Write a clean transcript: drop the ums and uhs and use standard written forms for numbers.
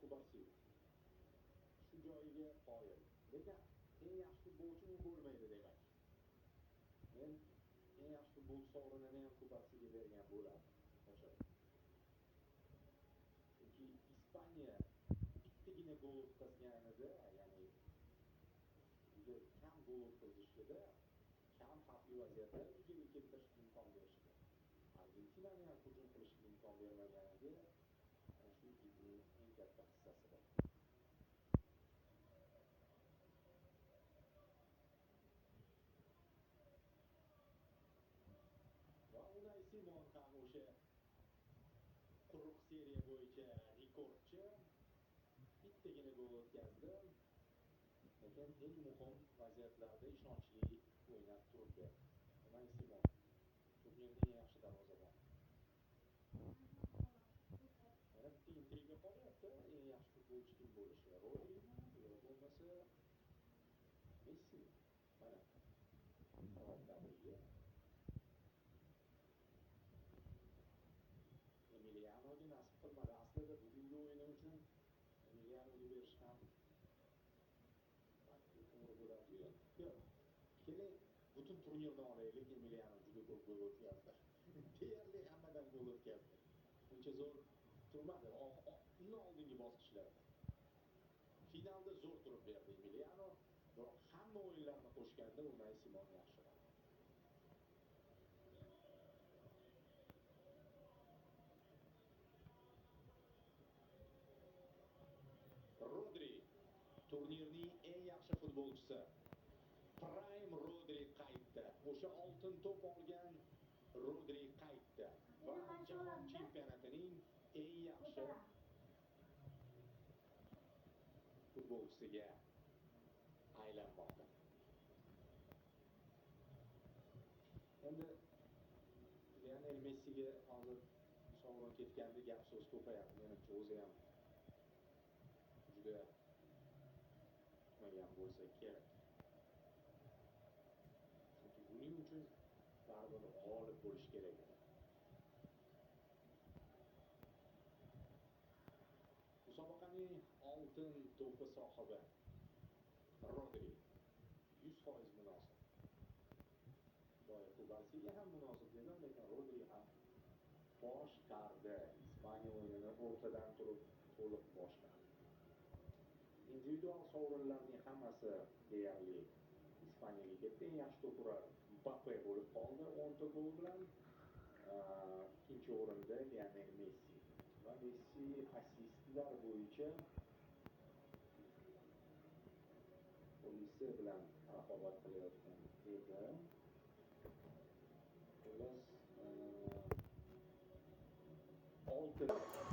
Kubarsi shu joyiga qoyil. Lekin eng yaxshi futbolchi u bo'lmaydi demak. Men eng yaxshi futbolchi sovrinini ham Kubarsiga bergan bo'lardim. O'sha. Chunki Ispaniya bittagina gol o'tkazganida, ya'ni juda kam gol o'tkazishida, kam xavfli vaziyatlar yuzaga keltirishga imkon berishdi. Argentinani ham hujum qilishga imkon bermaganiga ana shu yigitning eng katta hissasi bor. Va Unai Simon ham o'sha quruq seriya bo'yicha rekordchi. Bittagina gol o'tkazdi. Lekin eng muhim vaziyatlarda ishonchli o'ynab turdi. Unai Simon turnirning eng yaxshi darvozaboni. Yana bitta intriga qolyapti. Eng yaxshi futbolchi kim bo'lishi? Rodrimi yo bo'lmasa Messi? Mana javoblarga Emilianoga nasib qilmadi. Aslida bugungi o'yini uchun Emilianoga berish ham to'g'ri bo'lardi. Yo'q. Keling, butun turnirdan olaylik. Emiliano juda ko'p gol o'tkazdi. Deyarli hammadan gol o'tkazdi. Uncha zo'r turmadi. Undan oldingi bosqichlarda. Finalda zo'r turib berdi Emiliano, biroq hamma o'yinlarni qo'shganda Unai Simon yaxshiroq. Rodri turnirning eng yaxshi futbolchisi. Prime Rodri qaytdi. O'sha oltin to'p olgan Rodri qaytdi. Va jahon chempionatining eng yaxshi futbolchisiga aylanmoqda. Endi Lionel Messiga hozir sovrin ketganda gap so'z ko'payapti. Menimcha o'zi ham juda kutmagan bo'lsa kerak. Chunki buning uchun baribir g'olib bo'lish kerak edi. Musobaqaning oltin to'pi sohibi Rodri 100% munosib. Boya Kubarsiga ham munosib dedim, lekin Rodri ham boshqardi. Ispaniya o'yinini o'rtadan turib to'liq boshqardi. Individual sovrinlarning hammasi deyarli Ispaniyaga ketdi. Eng yaxshi to'pura Mbappe bo'lib qoldi 10 ta gol bilan. Ikkinchi o'rinda Lionel Messi. Va Messi assistlar bo'yicha Olise bilan raqobat qilayotgan edi. Xullas 6